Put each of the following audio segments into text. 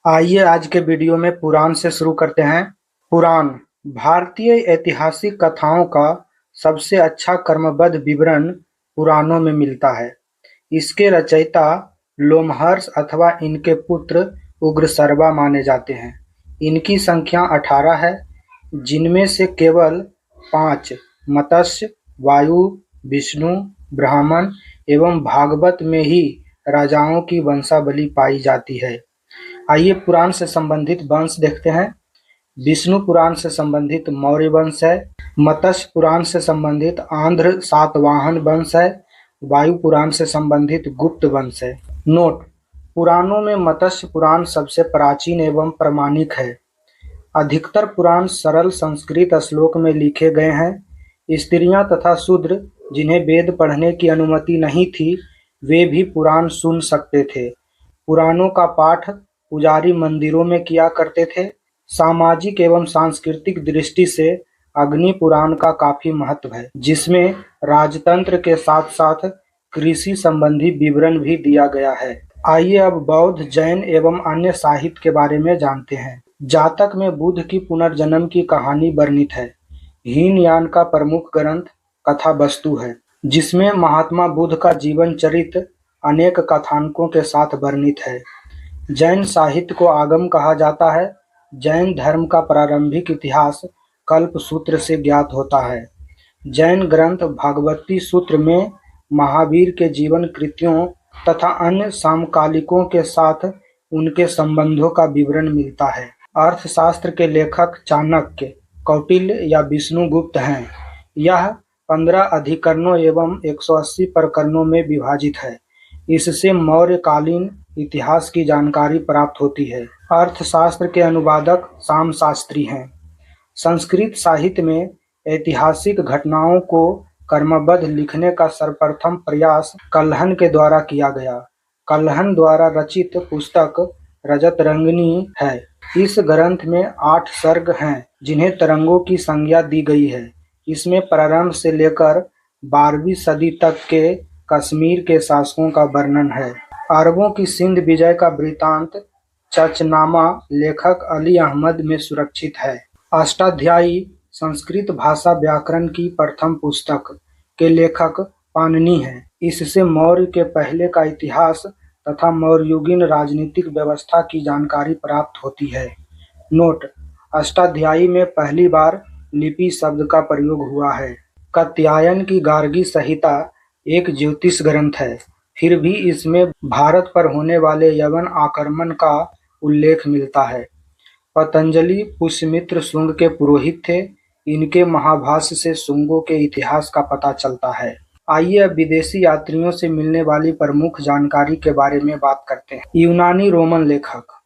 आइए आज के वीडियो में पुराण से शुरू करते हैं। पुराण भारतीय ऐतिहासिक कथाओं का सबसे अच्छा क्रमबद्ध विवरण पुराणों में मिलता है। इसके रचयिता लोमहर्ष अथवा इनके पुत्र उग्रशर्वा माने जाते हैं। इनकी संख्या 18 है, जिनमें से केवल 5 मत्स्य, वायु, विष्णु, ब्राह्मण एवं भागवत में ही राजाओं की वंशावली पाई जाती है। आइए पुराण से संबंधित वंश देखते हैं। विष्णु पुराण से संबंधित मौर्य वंश है। मत्स्य पुराण से संबंधित आंध्र सातवाहन वंश है। वायु पुराण से संबंधित गुप्त वंश है। नोट: पुराणों में मत्स्य पुराण सबसे प्राचीन एवं प्रामाणिक है। अधिकतर पुराण सरल संस्कृत श्लोक में लिखे गए हैं। स्त्रियां तथा शूद्र जिन्हें वेद पढ़ने की अनुमति नहीं थी, वे भी पुराण सुन सकते थे। पुराणों का पाठ पुजारी मंदिरों में किया करते थे। सामाजिक एवं सांस्कृतिक दृष्टि से अग्नि पुराण का काफी महत्व है, जिसमें राजतंत्र के साथ साथ कृषि संबंधी विवरण भी दिया गया है। आइए अब बौद्ध, जैन एवं अन्य साहित्य के बारे में जानते हैं। जातक में बुद्ध की पुनर्जन्म की कहानी वर्णित है। हीनयान का प्रमुख ग्रंथ कथा वस्तु है, जिसमें महात्मा बुद्ध का जीवन चरित्र अनेक कथानकों के साथ वर्णित है। जैन साहित्य को आगम कहा जाता है। जैन धर्म का प्रारंभिक इतिहास कल्पसूत्र से ज्ञात होता है। जैन ग्रंथ भागवती सूत्र में महावीर के जीवन कृत्यों तथा अन्य समकालिकों के साथ उनके संबंधों का विवरण मिलता है। अर्थशास्त्र के लेखक चाणक्य, कौटिल्य या विष्णुगुप्त हैं। यह 15 अधिकरणों एवं 180 प्रकरणों में विभाजित है। इससे मौर्यकालीन इतिहास की जानकारी प्राप्त होती है। अर्थशास्त्र के अनुवादक सामशास्त्री हैं। संस्कृत साहित्य में ऐतिहासिक घटनाओं को क्रमबद्ध लिखने का सर्वप्रथम प्रयास कल्हण के द्वारा किया गया। कल्हण द्वारा रचित पुस्तक रजतरंगिनी है। इस ग्रंथ में 8 सर्ग हैं, जिन्हें तरंगों की संज्ञा दी गई है। इसमें प्रारंभ से लेकर 12वीं सदी तक के कश्मीर के शासकों का वर्णन है। अरबों की सिंध विजय का वृत्तांत चचनामा लेखक अली अहमद में सुरक्षित है। अष्टाध्यायी संस्कृत भाषा व्याकरण की प्रथम पुस्तक के लेखक पाणिनि हैं। इससे मौर्य के पहले का इतिहास तथा मौर्ययुगीन राजनीतिक व्यवस्था की जानकारी प्राप्त होती है। नोट: अष्टाध्यायी में पहली बार लिपि शब्द का प्रयोग हुआ है। कात्यायन की गार्गी संहिता एक ज्योतिष ग्रंथ है, फिर भी इसमें भारत पर होने वाले यवन आक्रमण का उल्लेख मिलता है। पतंजलि पुष्यमित्र शुंग के पुरोहित थे। इनके महाभाष्य से शुंगों के इतिहास का पता चलता है। आइए अब विदेशी यात्रियों से मिलने वाली प्रमुख जानकारी के बारे में बात करते हैं। यूनानी रोमन लेखक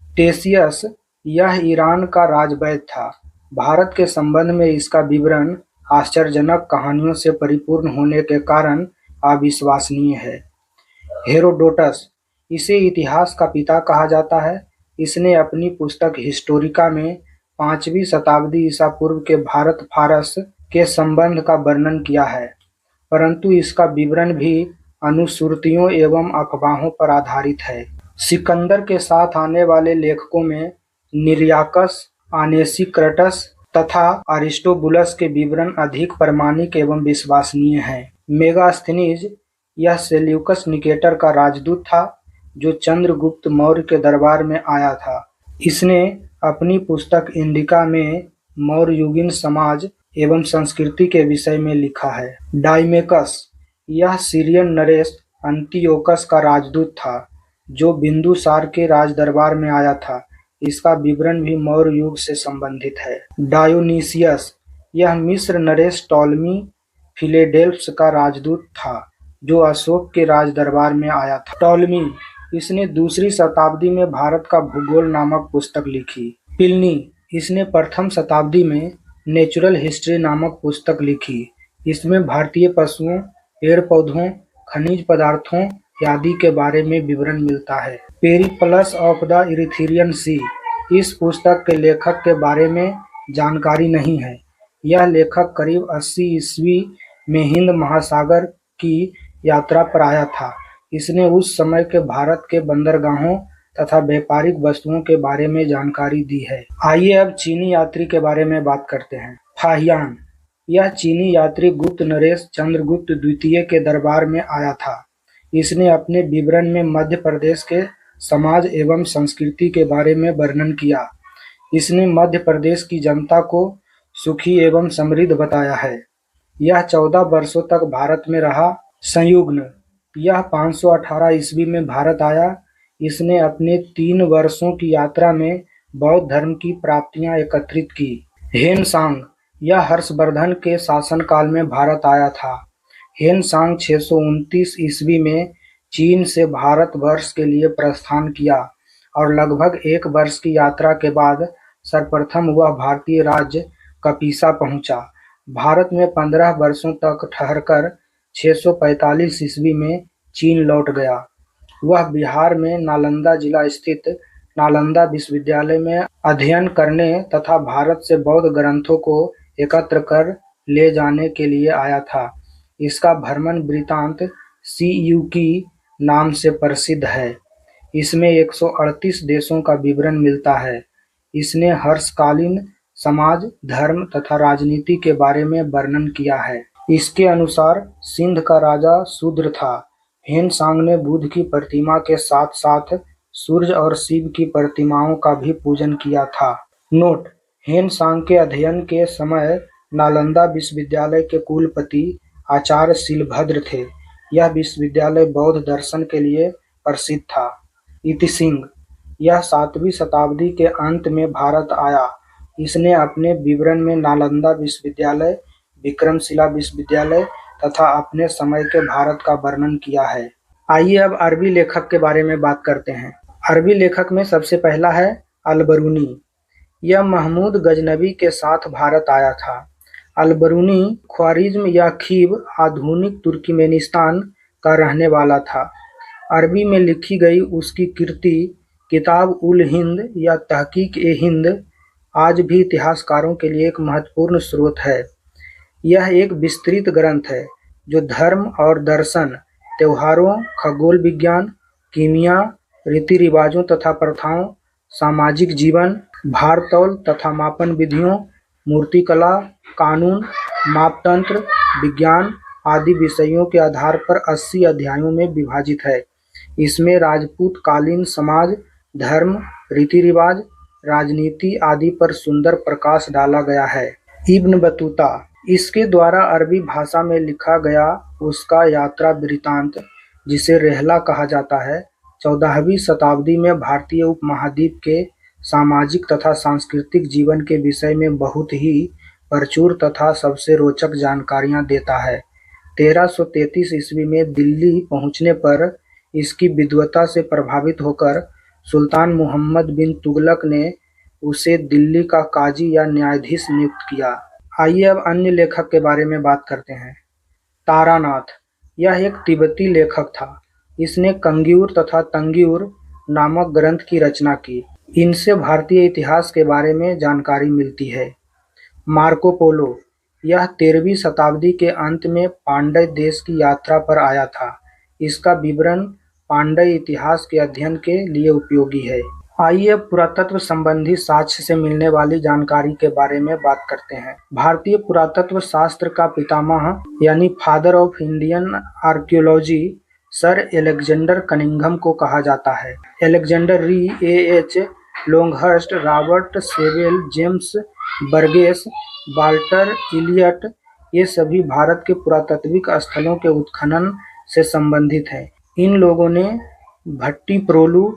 टेसियस, यह ईरान का राजवैद्य था। भारत के संबंध में इसका विवरण आश्चर्यजनक कहानियों से परिपूर्ण होने के कारण अविश्वसनीय है। हेरोडोटस, इसे इतिहास का पिता कहा जाता है। इसने अपनी पुस्तक हिस्टोरिका में 5वीं शताब्दी ईसा पूर्व के भारत फारस के संबंध का वर्णन किया है, परंतु इसका विवरण भी अनुश्रुतियों एवं अफवाहों पर आधारित है। सिकंदर के साथ आने वाले लेखकों में निर्याकस, आनेसिक्रटस तथा अरिस्टोबुलस के विवरण अधिक प्रामाणिक एवं विश्वसनीय हैं। मेगास्थनीज, यह सेल्यूकस निकेटर का राजदूत था, जो चंद्रगुप्त मौर्य के दरबार में आया था। इसने अपनी पुस्तक इंडिका में मौर्ययुगीन समाज एवं संस्कृति के विषय में लिखा है। डाइमेकस, यह सीरियन नरेश अंतियोकस का राजदूत था, जो बिंदुसार के राजदरबार में आया था। इसका विवरण भी मौर्य युग से संबंधित है। डायोनीसियस, यह मिस्र नरेश टॉलमी फिलेडेल्फ्स का राजदूत था, जो अशोक के राजदरबार में आया था। टॉलमी, इसने 2री शताब्दी में भारत का भूगोल नामक पुस्तक लिखी। प्लिनी, इसने प्रथम शताब्दी में नेचुरल हिस्ट्री नामक पुस्तक लिखी। इसमें भारतीय पशुओं, पेड़ पौधों, खनिज पदार्थों आदि के बारे में विवरण मिलता है। पेरिप्लस ऑफ द इरीथ्रियन सी, इस पुस्तक के लेखक के बारे में जानकारी नहीं है। यह लेखक करीब 80 ईस्वी में हिंद महासागर की यात्रा पर आया था। इसने उस समय के भारत के बंदरगाहों तथा व्यापारिक वस्तुओं के बारे में जानकारी दी है। आइए अब चीनी यात्री के बारे में बात करते हैं। फाहियान, यह चीनी यात्री गुप्त नरेश चंद्रगुप्त द्वितीय के दरबार में आया था। इसने अपने विवरण में मध्य प्रदेश के समाज एवं संस्कृति के बारे में वर्णन किया। इसने मध्य प्रदेश की जनता को सुखी एवं समृद्ध बताया है। यह 14 वर्षों तक भारत में रहा। संयुग्न, यह 518 ईस्वी में भारत आया। इसने अपने 3 वर्षों की यात्रा में बौद्ध धर्म की प्राप्तियां एकत्रित की। हेनसांग, यह हर्षवर्धन के शासनकाल में भारत आया था। हेनसांग 629 ईस्वी में चीन से भारतवर्ष के लिए प्रस्थान किया और लगभग 1 वर्ष की यात्रा के बाद सर्वप्रथम वह भारतीय राज्य कपीसा पहुंचा। भारत में 15 वर्षों तक ठहरकर 645 ईस्वी में चीन लौट गया। वह बिहार में नालंदा जिला स्थित नालंदा विश्वविद्यालय में अध्ययन करने तथा भारत से बौद्ध ग्रंथों को एकत्र कर ले जाने के लिए आया था। इसका भ्रमण वृत्तांत सीयूकी नाम से प्रसिद्ध है। इसमें 138 देशों का विवरण मिलता है। इसने हर्षकालीन समाज, धर्म तथा राजनीति के बारे में वर्णन किया है। इसके अनुसार सिंध का राजा शूद्र था। हेनसांग ने बुद्ध की प्रतिमा के साथ साथ सूर्य और शिव की प्रतिमाओं का भी पूजन किया था। नोट: हेनसांग के अध्ययन के समय नालंदा विश्वविद्यालय के कुलपति आचार्य शीलभद्र थे। यह विश्वविद्यालय बौद्ध दर्शन के लिए प्रसिद्ध था। इतिसिंह, यह 7वीं शताब्दी के अंत में भारत आया। इसने अपने विवरण में नालंदा विश्वविद्यालय, विक्रमशिला विश्वविद्यालय तथा अपने समय के भारत का वर्णन किया है। आइए अब अरबी लेखक के बारे में बात करते हैं। अरबी लेखक में सबसे पहला है अल-बरूनी। यह महमूद गजनवी के साथ भारत आया था। अल-बरूनी ख्वारिज्म या खीव, आधुनिक तुर्कमेनिस्तान का रहने वाला था। अरबी में लिखी गई उसकी कृति किताब उल हिंद या तहकीक-ए-हिंद आज भी इतिहासकारों के लिए एक महत्वपूर्ण स्रोत है। यह एक विस्तृत ग्रंथ है जो धर्म और दर्शन, त्योहारों, खगोल विज्ञान, कीमिया, रीति रिवाजों तथा प्रथाओं, सामाजिक जीवन, भारतौल तथा मापन विधियों, मूर्तिकला, कानून, मापतंत्र, विज्ञान आदि विषयों के आधार पर 80 अध्यायों में विभाजित है। इसमें राजपूत कालीन समाज, धर्म, रीति रिवाज, राजनीति आदि पर सुंदर प्रकाश डाला गया है। इब्न बतूता, इसके द्वारा अरबी भाषा में लिखा गया उसका यात्रा वृत्तांत, जिसे रेहला कहा जाता है, 14वीं शताब्दी में भारतीय उपमहाद्वीप के सामाजिक तथा सांस्कृतिक जीवन के विषय में बहुत ही प्रचुर तथा सबसे रोचक जानकारियां देता है। 1333 ईस्वी में दिल्ली पहुंचने पर इसकी विद्वता से प्रभावित होकर सुल्तान मुहम्मद बिन तुगलक ने उसे दिल्ली का काजी या न्यायाधीश नियुक्त किया। आइए अब अन्य लेखक के बारे में बात करते हैं। तारानाथ, यह एक तिब्बती लेखक था। इसने कंग्यूर तथा तंग्यूर नामक ग्रंथ की रचना की। इनसे भारतीय इतिहास के बारे में जानकारी मिलती है। मार्को पोलो, यह 13वीं शताब्दी के अंत में पांड्य देश की यात्रा पर आया था। इसका विवरण पांड्य इतिहास के अध्ययन के लिए उपयोगी है। आइए अब पुरातत्व संबंधी साक्ष्य से मिलने वाली जानकारी के बारे में बात करते हैं। भारतीय पुरातत्व शास्त्र का पितामह यानी father of Indian archaeology sir Alexander Cunningham को कहा जाता है। Alexander Rea, A H. Longhurst, Robert Sewell, James Burgess, Walter Elliot, ये सभी भारत के पुरातात्विक स्थलों के उत्खनन से संबंधित हैं। इन लोगों ने भट्टीप्रोलु,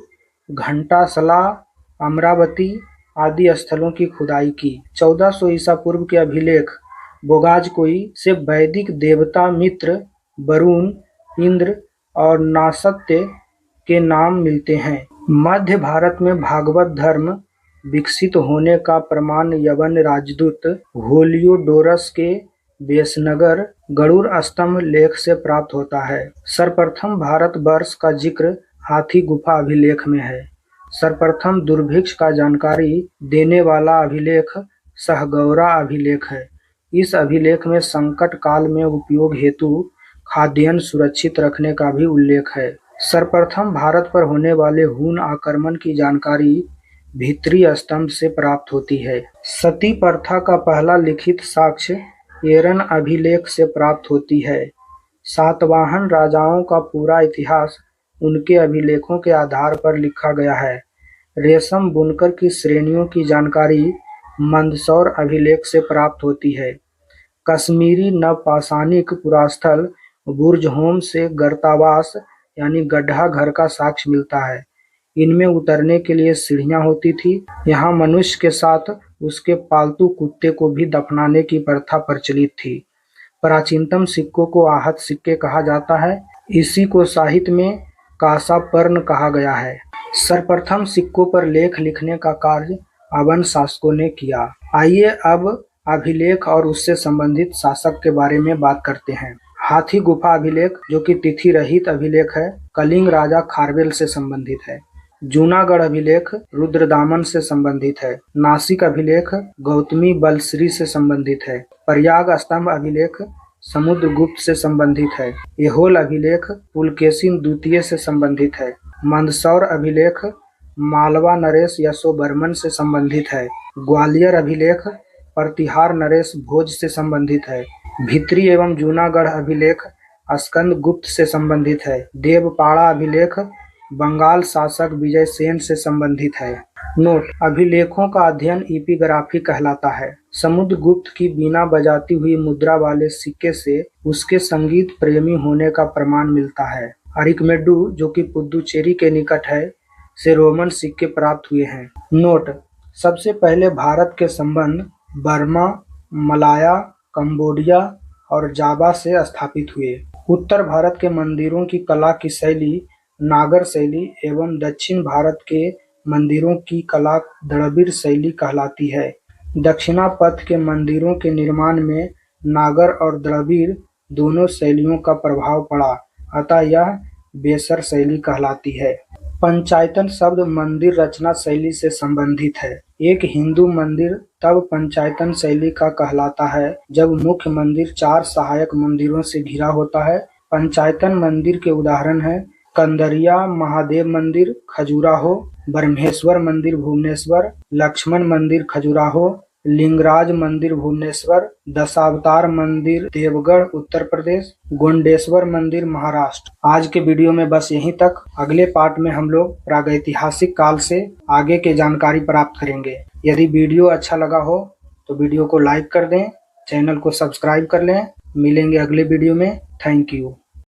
घंटासला, अमरावती आदि स्थलों की खुदाई की। 1400 ईसा पूर्व के अभिलेख बोगाजकोई से वैदिक देवता मित्र, वरुण, इंद्र और नासत्य के नाम मिलते हैं। मध्य भारत में भागवत धर्म विकसित होने का प्रमाण यवन राजदूत होलियोडोरस के बेसनगर गरुड़ स्तंभ लेख से प्राप्त होता है। सर्वप्रथम भारतवर्ष का जिक्र हाथी गुफा अभिलेख में है। सर्वप्रथम दुर्भिक्ष का जानकारी देने वाला अभिलेख सहगौरा अभिलेख है। इस अभिलेख में संकट काल में उपयोग हेतु खाद्यान्न सुरक्षित रखने का भी उल्लेख है। सर्वप्रथम भारत पर होने वाले हून आक्रमण की जानकारी भित्री स्तंभ से प्राप्त होती है। सती प्रथा का पहला लिखित साक्ष्य एरन अभिलेख से प्राप्त होती है। सातवाहन राजाओं का पूरा इतिहास उनके अभिलेखों के आधार पर लिखा गया है। रेशम बुनकर की श्रेणियों की जानकारी मंदसौर अभिलेख से प्राप्त होती है। कश्मीरी नवपाषाणिक पुरास्थल बुर्जहोम से गर्तावास यानी गड्ढा घर का साक्ष्य मिलता है। इनमें उतरने के लिए सीढ़ियां होती थी। यहाँ मनुष्य के साथ उसके पालतू कुत्ते को भी दफनाने की प्रथा प्रचलित थी। प्राचीनतम सिक्कों को आहत सिक्के कहा जाता है। इसी को साहित्य में कांसापर्ण कहा गया है। सर्वप्रथम सिक्कों पर लेख लिखने का कार्य अवन शासकों ने किया। आइए अब अभिलेख और उससे संबंधित शासक के बारे में बात करते हैं। हाथी गुफा अभिलेख, जो कि तिथि रहित अभिलेख है, कलिंग राजा खारवेल से संबंधित है। जूनागढ़ अभिलेख रुद्रदामन से संबंधित है। नासिक अभिलेख गौतमी बलश्री से संबंधित है। प्रयाग स्तंभ अभिलेख समुद्रगुप्त से संबंधित है। ऐहोल अभिलेख पुलकेशिन द्वितीय से संबंधित है। मंदसौर अभिलेख मालवा नरेश यशोवर्मन से संबंधित है। ग्वालियर अभिलेख प्रतिहार नरेश भोज से संबंधित है। भित्री एवं जूनागढ़ अभिलेख स्कंद गुप्त से संबंधित है। देवपाड़ा अभिलेख बंगाल शासक विजय सेन से संबंधित है। नोट: अभिलेखों का अध्ययन इपिग्राफी कहलाता है। समुद्रगुप्त की बीना बजाती हुई मुद्रा वाले सिक्के से उसके संगीत प्रेमी होने का प्रमाण मिलता है। अरिकमेडु, जो कि पुदुचेरी के निकट है, से रोमन सिक्के प्राप्त हुए हैं। नोट: सबसे पहले भारत के संबंध बर्मा, मलाया, कंबोडिया और जावा से स्थापित हुए। उत्तर भारत के मंदिरों की कला की शैली नागर शैली एवं दक्षिण भारत के मंदिरों की कला द्रविड़ शैली कहलाती है। दक्षिणापथ के मंदिरों के निर्माण में नागर और द्रविड़ दोनों शैलियों का प्रभाव पड़ा, अतः यह बेसर शैली कहलाती है। पंचायतन शब्द मंदिर रचना शैली से संबंधित है। एक हिंदू मंदिर तब पंचायतन शैली का कहलाता है जब मुख्य मंदिर 4 सहायक मंदिरों से घिरा होता है। पंचायतन मंदिर के उदाहरण हैं कंदरिया महादेव मंदिर खजुराहो, ब्रह्मेश्वर मंदिर भुवनेश्वर, लक्ष्मण मंदिर खजुराहो, लिंगराज मंदिर भुवनेश्वर, दशावतार मंदिर देवगढ़ उत्तर प्रदेश, गोंडेश्वर मंदिर महाराष्ट्र। आज के वीडियो में बस यहीं तक। अगले पार्ट में हम लोग प्रागैतिहासिक काल से आगे के जानकारी प्राप्त करेंगे। यदि वीडियो अच्छा लगा हो तो वीडियो को लाइक कर दें, चैनल को सब्सक्राइब कर लें। मिलेंगे अगले वीडियो में। Thank you.